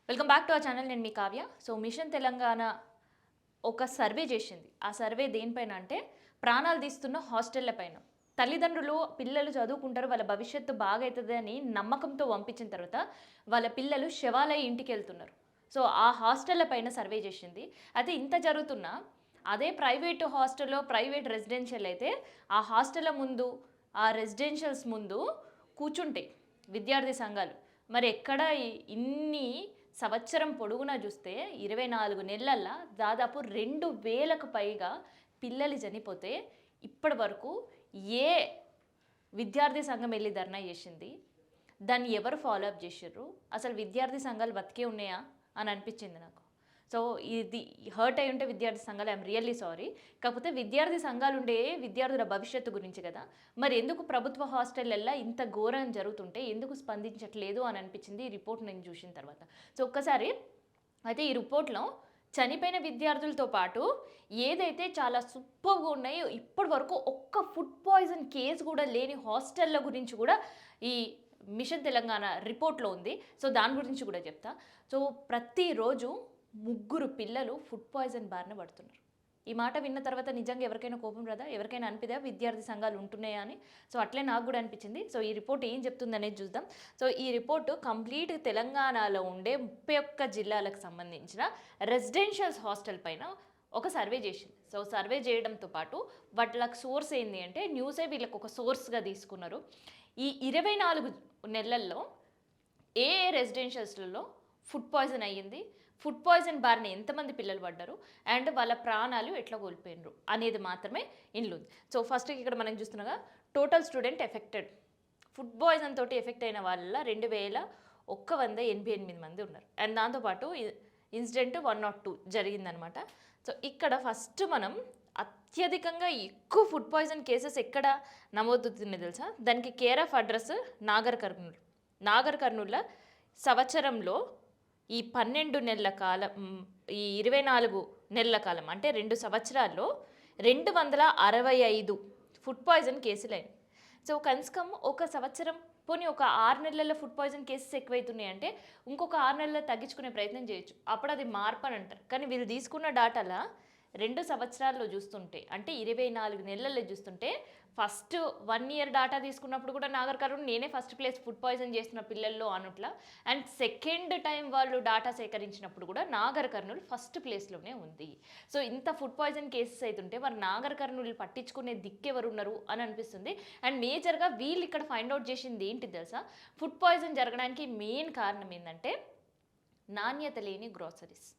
Welcome back to our channel. నేను మీ Kavya. So machine Telangana ఒక survey చేసింది. ఆ సర్వే దేనిపైన అంటే ప్రాణాలు తీస్తున్న హాస్టళ్ల పైన. తల్లిదండ్రులు పిల్లలు చదువుకుంటారు, వాళ్ళ భవిష్యత్తు బాగా అవుతుంది అని నమ్మకంతో పంపించిన తర్వాత వాళ్ళ పిల్లలు శవాలై ఇంటికి వెళ్తున్నారు. సో ఆ హాస్టళ్ల పైన సర్వే చేసింది. అయితే ఇంత జరుగుతున్నా అదే ప్రైవేటు హాస్టల్లో ప్రైవేట్ రెసిడెన్షియల్ అయితే ఆ హాస్టళ్ల ముందు ఆ రెసిడెన్షియల్స్ ముందు కూర్చుంటాయి విద్యార్థి సంఘాలు. మరి ఎక్కడ ఇన్ని సంవత్సరం పొడుగునా చూస్తే 24 నెలల్లో దాదాపు 2000కు పైగా పిల్లలు చనిపోతే ఇప్పటి వరకు ఏ విద్యార్థి సంఘం వెళ్ళి ధర్నా చేసింది? దాన్ని ఎవరు ఫాలో అప్ చేసిర్రు? అసలు విద్యార్థి సంఘాలు బతికే ఉన్నాయా అని అనిపించింది నాకు. సో ఇది హర్ట్ అయి ఉంటే విద్యార్థి సంఘాలు, ఐఎమ్ రియల్లీ సారీ. కాకపోతే విద్యార్థి సంఘాలు ఉండే విద్యార్థుల భవిష్యత్తు గురించి కదా. మరి ఎందుకు ప్రభుత్వ హాస్టళ్ళల్లో ఇంత ఘోరం జరుగుతుంటే ఎందుకు స్పందించట్లేదు అని అనిపించింది ఈ రిపోర్ట్ నేను చూసిన తర్వాత. సో ఒక్కసారి అయితే ఈ రిపోర్ట్లో చనిపోయిన విద్యార్థులతో పాటు ఏదైతే చాలా సూపర్గా ఉన్నాయో ఇప్పటి వరకు ఒక్క ఫుడ్ పాయిజన్ కేసు కూడా లేని హాస్టళ్ళ గురించి కూడా ఈ మిషన్ తెలంగాణ రిపోర్ట్లో ఉంది. సో దాని గురించి కూడా చెప్తా. సో ప్రతిరోజు 3 పిల్లలు ఫుడ్ పాయిజన్ బారిన పడుతున్నారు. ఈ మాట విన్న తర్వాత నిజంగా ఎవరికైనా కోపం రాదా? ఎవరికైనా అనిపిదా విద్యార్థి సంఘాలు ఉంటున్నాయా అని? సో అట్లే నాకు కూడా అనిపించింది. సో ఈ రిపోర్ట్ ఏం చెప్తుంది అనేది చూద్దాం. సో ఈ రిపోర్టు కంప్లీట్ తెలంగాణలో ఉండే 31 జిల్లాలకు సంబంధించిన రెసిడెన్షియల్స్ హాస్టల్ పైన ఒక సర్వే చేసింది. సో సర్వే చేయడంతో పాటు వాళ్ళకి సోర్స్ ఏంది అంటే న్యూసే వీళ్ళకి ఒక సోర్స్గా తీసుకున్నారు. ఈ 24 నెలల్లో ఏ రెసిడెన్షియల్స్లలో ఫుడ్ పాయిజన్ అయ్యింది, ఫుడ్ పాయిజన్ బారిన ఎంతమంది పిల్లలు పడ్డారు, అండ్ వాళ్ళ ప్రాణాలు ఎట్లా కోల్పోయినరు అనేది మాత్రమే ఇందులో ఉంది. సో ఫస్ట్ ఇక్కడ మనం చూస్తున్నాగా total student affected food poison తోటి ఎఫెక్ట్ అయిన వాళ్ళ 2188 మంది ఉన్నారు. అండ్ దాంతోపాటు ఇన్సిడెంట్ 102 జరిగిందనమాట. సో ఇక్కడ ఫస్ట్ మనం అత్యధికంగా ఎక్కువ ఫుడ్ పాయిజన్ కేసెస్ ఎక్కడ నమోదవుతుంది తెలుసా? దానికి care of address Nagar Kurnool. Nagar కర్నూలులో సంవత్సరంలో ఈ 12 నెలల కాలం, ఈ 24 నెలల కాలం అంటే 2 సంవత్సరాల్లో 265 ఫుడ్ పాయిజన్ కేసులు అయినాయి. సో కనీసం ఒక సంవత్సరం పోనీ ఒక 6 నెలల్లో ఫుడ్ పాయిజన్ కేసెస్ ఎక్కువైతున్నాయి అంటే ఇంకొక 6 నెలల్లో తగ్గించుకునే ప్రయత్నం చేయొచ్చు. అప్పుడు అది మార్పు అని అంటారు. కానీ వీళ్ళు తీసుకున్న డాటాలా 2 సంవత్సరాల్లో చూస్తుంటే అంటే 24 నెలల్లో చూస్తుంటే ఫస్ట్ 1 ఇయర్ డాటా తీసుకున్నప్పుడు కూడా నాగర్ కర్నూలు నేనే ఫస్ట్ ప్లేస్ ఫుడ్ పాయిజన్ చేస్తున్న పిల్లల్లో అనుట్లా. అండ్ సెకండ్ టైం వాళ్ళు డాటా సేకరించినప్పుడు కూడా నాగర్ కర్నూలు ఫస్ట్ ప్లేస్లోనే ఉంది. సో ఇంత ఫుడ్ పాయిజన్ కేసెస్ అవుతుంటే మరి నాగర్ కర్నూలు పట్టించుకునే దిక్కెవరు ఉన్నారు అని అనిపిస్తుంది. అండ్ మేజర్గా వీళ్ళు ఇక్కడ ఫైండ్ అవుట్ చేసింది ఏంటి తెలుసా? ఫుడ్ పాయిజన్ జరగడానికి మెయిన్ కారణం ఏంటంటే నాణ్యత లేని గ్రోసరీస్.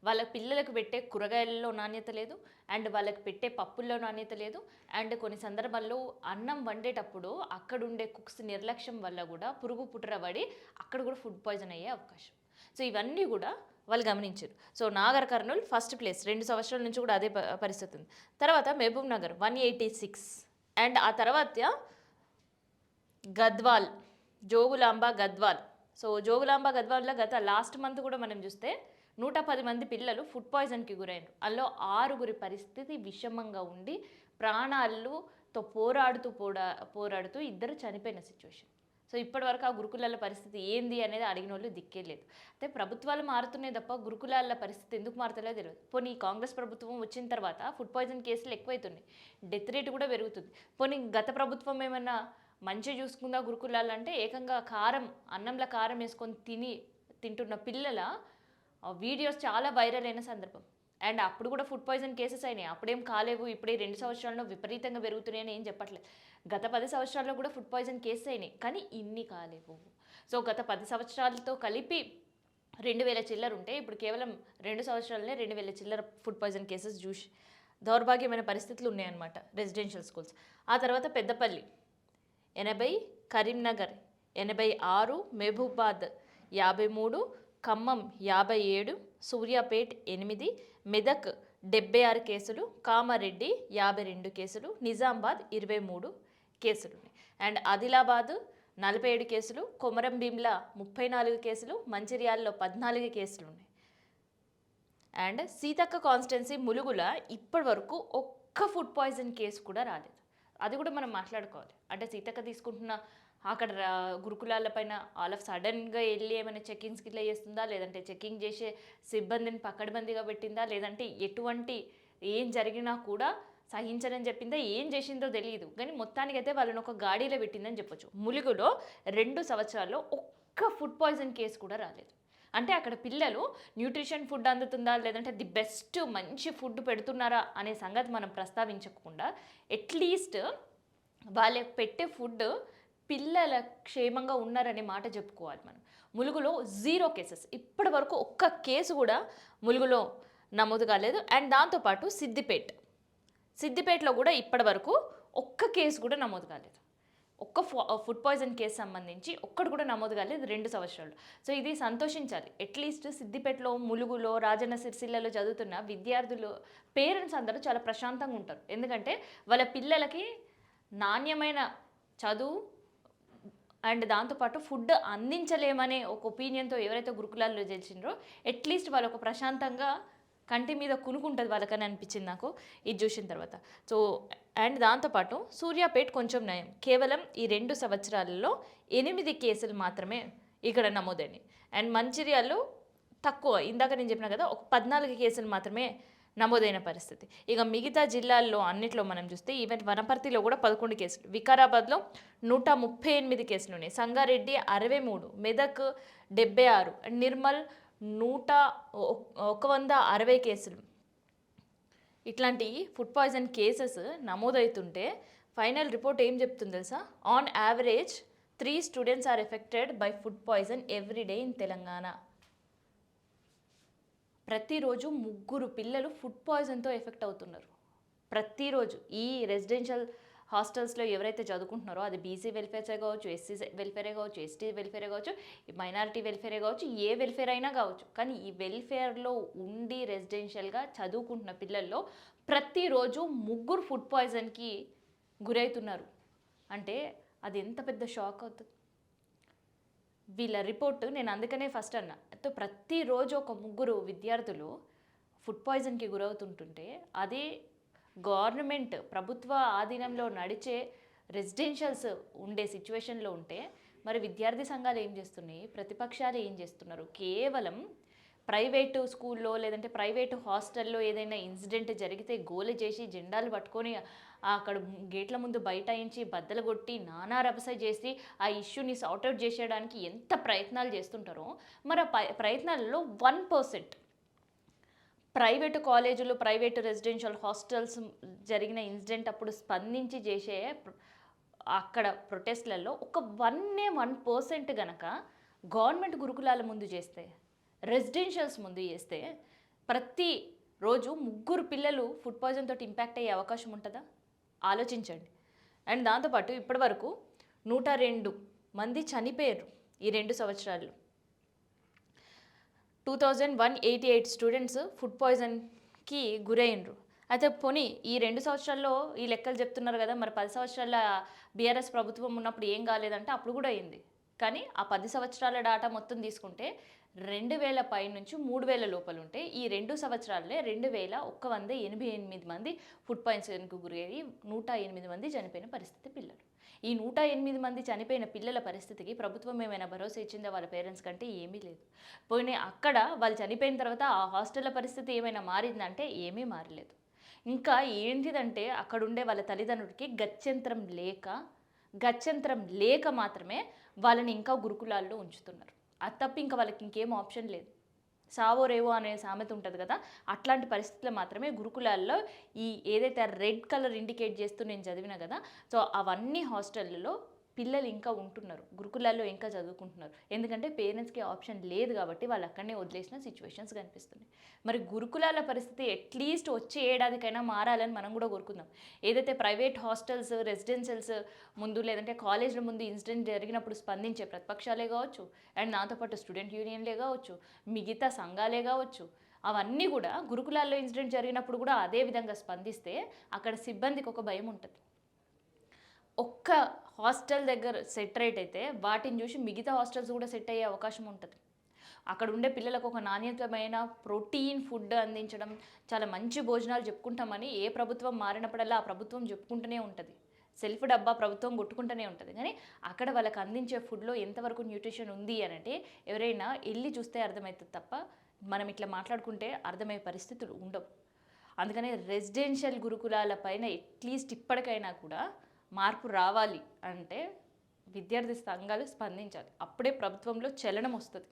వాళ్ళ పిల్లలకు పెట్టే కూరగాయలలో నాణ్యత లేదు, అండ్ వాళ్ళకి పెట్టే పప్పుల్లో నాణ్యత లేదు, అండ్ కొన్ని సందర్భాల్లో అన్నం వండేటప్పుడు అక్కడుండే కుక్స్ నిర్లక్ష్యం వల్ల కూడా పురుగు పుట్ర పడి అక్కడ కూడా ఫుడ్ పాయిజన్ అయ్యే అవకాశం. సో ఇవన్నీ కూడా వాళ్ళు గమనించారు. So Nagar Kurnool first place 2 సంవత్సరాల నుంచి కూడా అదే పరిస్థితి ఉంది. తర్వాత మహబూబ్ నగర్ 186, అండ్ ఆ తర్వాత గద్వాల్, జోగులాంబ గద్వాల్. సో జోగులాంబ గద్వాల్లో గత లాస్ట్ మంత్ కూడా మనం చూస్తే 110 మంది పిల్లలు ఫుడ్ పాయిజన్కి గురైనారు. అందులో 6 పరిస్థితి విషమంగా ఉండి ప్రాణాలతో పోరాడుతూ 2 చనిపోయిన సిచ్యువేషన్. సో ఇప్పటివరకు ఆ గురుకులాల పరిస్థితి ఏంది అనేది అడిగిన వాళ్ళు దిక్కే లేదు. అయితే ప్రభుత్వాలు మారుతున్నాయి తప్ప గురుకులాల పరిస్థితి ఎందుకు మారుతుందో తెలియదు. పోనీ కాంగ్రెస్ ప్రభుత్వం వచ్చిన తర్వాత ఫుడ్ పాయిజన్ కేసులు ఎక్కువైతున్నాయి, డెత్ రేట్ కూడా పెరుగుతుంది. పోనీ గత ప్రభుత్వం ఏమన్నా మంచిగా చూసుకుందా గురుకులాలంటే ఏకంగా కారం, అన్నంలో కారం వేసుకొని తింటున్న పిల్లల వీడియోస్ చాలా వైరల్ అయిన సందర్భం. అండ్ అప్పుడు కూడా ఫుడ్ పాయిజన్ కేసెస్ అయినాయి. అప్పుడేం కాలేవు, ఇప్పుడే 2 సంవత్సరాల్లో విపరీతంగా పెరుగుతున్నాయని ఏం చెప్పట్లేదు. గత 10 సంవత్సరాల్లో కూడా ఫుడ్ పాయిజన్ కేసెస్ అయినాయి, కానీ ఇన్ని కాలేవు. సో గత 10 సంవత్సరాలతో కలిపి 2000 చిల్లర ఉంటే ఇప్పుడు కేవలం 2 సంవత్సరాలనే 2000 చిల్లర ఫుడ్ పాయిజన్ కేసెస్ చూసి దౌర్భాగ్యమైన పరిస్థితులు ఉన్నాయన్నమాట రెసిడెన్షియల్ స్కూల్స్. ఆ తర్వాత పెద్దపల్లి 80, కరీంనగర్ 86, మహబూబాద్ 53, ఖమ్మం 57, సూర్యాపేట్ 8, మెదక్ 76 కేసులు, కామారెడ్డి 52 కేసులు, నిజామాబాద్ 23 కేసులు ఉన్నాయి. అండ్ ఆదిలాబాద్ 47 కేసులు, కొమరం భీంలా 34 కేసులు, మంచిర్యాలలో 14 కేసులు ఉన్నాయి. అండ్ సీతక్క కాన్స్టిట్యున్సీ ములుగుల ఇప్పటి వరకు ఒక్క ఫుడ్ పాయిజన్ కేసు కూడా రాలేదు. అది కూడా మనం మాట్లాడుకోవాలి. అంటే సీతక్క తీసుకుంటున్న అక్కడ గురుకులాల పైన ఆల్ ఆఫ్ సడన్గా వెళ్ళి ఏమైనా చెకింగ్స్కి ఇట్లా చేస్తుందా, లేదంటే చెకింగ్ చేసే సిబ్బందిని పకడ్బందీగా పెట్టిందా, లేదంటే ఎటువంటి ఏం జరిగినా కూడా సహించనని చెప్పిందా, ఏం చేసిందో తెలియదు. కానీ మొత్తానికైతే వాళ్ళని ఒక గాడిలో పెట్టిందని చెప్పొచ్చు. ములుగులో 2 సంవత్సరాల్లో ఒక్క ఫుడ్ పాయిజన్ కేసు కూడా రాలేదు. అంటే అక్కడ పిల్లలు న్యూట్రిషన్ ఫుడ్ అందుతుందా, లేదంటే ది బెస్ట్ మంచి ఫుడ్ పెడుతున్నారా అనే సంగతి మనం ప్రస్తావించకుండా అట్లీస్ట్ వాళ్ళకి పెట్టే ఫుడ్ పిల్లల క్షేమంగా ఉన్నారనే మాట చెప్పుకోవాలి మనం. ములుగులో 0 కేసెస్, ఇప్పటి వరకు ఒక్క కేసు కూడా ములుగులో నమోదు కాలేదు. అండ్ దాంతోపాటు సిద్దిపేటలో కూడా ఇప్పటి వరకు ఒక్క కేసు కూడా నమోదు కాలేదు. ఒక్క ఫుడ్ పాయిజన్ కేసు సంబంధించి ఒక్కడు కూడా నమోదు కాలేదు 2 సంవత్సరాలు. సో ఇది సంతోషించాలి. అట్లీస్ట్ సిద్దిపేటలో, ములుగులో, రాజన్న సిరిసిల్లలో చదువుతున్న విద్యార్థులు పేరెంట్స్ అందరూ చాలా ప్రశాంతంగా ఉంటారు. ఎందుకంటే వాళ్ళ పిల్లలకి నాణ్యమైన చదువు అండ్ దాంతోపాటు ఫుడ్ అందించలేమనే ఒక ఒపీనియన్తో ఎవరైతే గురుకులాల్లో చేసిండ్రో అట్లీస్ట్ వాళ్ళు ఒక ప్రశాంతంగా కంటి మీద కునుకుంటుంది వాళ్ళకని అనిపించింది నాకు ఇది చూసిన తర్వాత. సో అండ్ దాంతోపాటు సూర్యాపేట్ కొంచెం నయం, కేవలం ఈ 2 సంవత్సరాలలో 8 కేసులు మాత్రమే ఇక్కడ నమోదైనాయి. అండ్ మంచిర్యాలలో తక్కువ, ఇందాక నేను చెప్పిన కదా, ఒక 14 కేసులు మాత్రమే నమోదైన పరిస్థితి. ఇక మిగతా జిల్లాల్లో అన్నిట్లో మనం చూస్తే ఈవెన్ వనపర్తిలో కూడా 11 కేసులు, వికారాబాద్లో 138 కేసులు ఉన్నాయి, సంగారెడ్డి 63, మెదక్ 76, నిర్మల్ 160 కేసులు. ఇట్లాంటి ఫుడ్ పాయిజన్ కేసెస్ నమోదవుతుంటే ఫైనల్ రిపోర్ట్ ఏం చెప్తుంది తెలుసా? On average 3 students are affected by food poison every day in Telangana. ప్రతిరోజు 3 పిల్లలు ఫుడ్ పాయిజన్తో ఎఫెక్ట్ అవుతున్నారు. ప్రతిరోజు ఈ రెసిడెన్షియల్ హాస్టల్స్లో ఎవరైతే చదువుకుంటున్నారో, అది బీసీ వెల్ఫేర్సే కావచ్చు, ఎస్సీ వెల్ఫేరే కావచ్చు, ఎస్టీ వెల్ఫేరే కావచ్చు, మైనారిటీ వెల్ఫేరే కావచ్చు, ఏ వెల్ఫేర్ అయినా కావచ్చు, కానీ ఈ వెల్ఫేర్లో ఉండి రెసిడెన్షియల్గా చదువుకుంటున్న పిల్లల్లో ప్రతిరోజు 3 ఫుడ్ పాయిజన్కి గురవుతున్నారు. అంటే అది ఎంత పెద్ద షాక్ అవుతుంది. వీళ్ళ రిపోర్టు నేను అందుకనే ఫస్ట్ అన్నా, ప్రతిరోజు ఒక 3 విద్యార్థులు ఫుడ్ పాయిజన్కి గురవుతుంటుంటే అది గవర్నమెంట్ ప్రభుత్వ ఆధీనంలో నడిచే రెసిడెన్షియల్స్ ఉండే సిచ్యువేషన్లో ఉంటే మరి విద్యార్థి సంఘాలు ఏం చేస్తున్నాయి, ప్రతిపక్షాలు ఏం చేస్తున్నారు? కేవలం ప్రైవేటు స్కూల్లో లేదంటే ప్రైవేటు హాస్టల్లో ఏదైనా ఇన్సిడెంట్ జరిగితే గోల చేసి జెండాలు పట్టుకొని అక్కడ గేట్ల ముందు బైఠాయించి బద్దలు కొట్టి నానా రభస చేసి ఆ ఇష్యూని సార్ట్అవుట్ చేసేయడానికి ఎంత ప్రయత్నాలు చేస్తుంటారో, మరి ఆ ప్రయత్నాలలో 1% ప్రైవేటు కాలేజీలు, ప్రైవేటు రెసిడెన్షియల్ హాస్టల్స్ జరిగిన ఇన్సిడెంట్ అప్పుడు స్పందించి చేసే అక్కడ ప్రొటెస్ట్లలో ఒక 1% గనక గవర్నమెంట్ గురుకులాల ముందు చేస్తే, రెసిడెన్షియల్స్ ముందు చేస్తే ప్రతిరోజు 3 పిల్లలు ఫుడ్ పాయిజన్ తోటి ఇంపాక్ట్ అయ్యే అవకాశం ఉంటుందా? ఆలోచించండి. అండ్ దాంతోపాటు ఇప్పటి వరకు 102 మంది చనిపోయారు ఈ 2 సంవత్సరాల్లో. 2188 స్టూడెంట్స్ ఫుడ్ పాయిజన్కి గురైనరు. అయితే పోనీ ఈ 2 సంవత్సరాల్లో ఈ లెక్కలు చెప్తున్నారు కదా, మరి 10 సంవత్సరాల బీఆర్ఎస్ ప్రభుత్వం ఉన్నప్పుడు ఏం కాలేదంటే అప్పుడు కూడా అయింది. కానీ ఆ 10 సంవత్సరాల డాటా మొత్తం తీసుకుంటే 2000 పై నుంచి 3000 లోపల ఉంటే ఈ 2 సంవత్సరాలే 2188 మంది ఫుడ్ పాయిజన్కు గురయ్యి 108 మంది చనిపోయిన పరిస్థితి పిల్లలు. ఈ 108 మంది చనిపోయిన పిల్లల పరిస్థితికి ప్రభుత్వం ఏమైనా భరోసా ఇచ్చిందా వాళ్ళ పేరెంట్స్ కంటే? ఏమీ లేదు. పోయినా అక్కడ వాళ్ళు చనిపోయిన తర్వాత ఆ హాస్టల్ల పరిస్థితి ఏమైనా మారిందంటే ఏమీ మారలేదు. ఇంకా ఏంటిదంటే అక్కడ ఉండే వాళ్ళ తల్లిదండ్రులకి గత్యంతరం లేక మాత్రమే వాళ్ళని ఇంకా గురుకులాల్లో ఉంచుతున్నారు. అది తప్ప ఇంకా వాళ్ళకి ఇంకేం ఆప్షన్ లేదు. సావో రేవో అనే సామెత ఉంటుంది కదా, అట్లాంటి పరిస్థితుల్లో మాత్రమే గురుకులాల్లో ఈ ఏదైతే రెడ్ కలర్ ఇండికేట్ చేస్తూ నేను చదివినా కదా, సో అవన్నీ హాస్టళ్ళలో పిల్లలు ఇంకా ఉంటున్నారు, గురుకులాల్లో ఇంకా చదువుకుంటున్నారు. ఎందుకంటే పేరెంట్స్కి ఆప్షన్ లేదు కాబట్టి వాళ్ళు అక్కడనే వదిలేసిన సిచ్యువేషన్స్ కనిపిస్తున్నాయి. మరి గురుకులాల పరిస్థితి అట్లీస్ట్ వచ్చే ఏడాదికైనా మారాలని మనం కూడా కోరుకుందాం. ఏదైతే ప్రైవేట్ హాస్టల్స్, రెసిడెన్షియల్స్ ముందు లేదంటే కాలేజ్ల ముందు ఇన్సిడెంట్ జరిగినప్పుడు స్పందించే ప్రతిపక్షాలే కావచ్చు, అండ్ దాంతోపాటు స్టూడెంట్ యూనియన్లే కావచ్చు, మిగతా సంఘాలే కావచ్చు, అవన్నీ కూడా గురుకులాల్లో ఇన్సిడెంట్ జరిగినప్పుడు కూడా అదే విధంగా స్పందిస్తే అక్కడ సిబ్బందికి ఒక భయం ఉంటుంది. ఒక్క హాస్టల్ దగ్గర సెట్ రేట్ అయితే వాటిని చూసి మిగతా హాస్టల్స్ కూడా సెట్ అయ్యే అవకాశం ఉంటుంది. అక్కడ ఉండే పిల్లలకు ఒక నాణ్యతమైన ప్రోటీన్ ఫుడ్ అందించడం, చాలా మంచి భోజనాలు చెప్పుకుంటామని ఏ ప్రభుత్వం మారినప్పుడల్లా ఆ ప్రభుత్వం చెప్పుకుంటూనే ఉంటుంది. సెల్ఫ్ డబ్బా ప్రభుత్వం కొట్టుకుంటూనే ఉంటుంది, కానీ అక్కడ వాళ్ళకి అందించే ఫుడ్లో ఎంతవరకు న్యూట్రిషన్ ఉంది అని అంటే ఎవరైనా వెళ్ళి చూస్తే అర్థమవుతుంది తప్ప మనం ఇట్లా మాట్లాడుకుంటే అర్థమయ్యే పరిస్థితులు ఉండవు. అందుకనే రెసిడెన్షియల్ గురుకులాల పైన అట్లీస్ట్ ఇప్పటికైనా కూడా మార్పు రావాలి అంటే విద్యార్థి సంఘాలు స్పందించాలి. అప్పుడే ప్రభుత్వంలో చలనం వస్తుంది.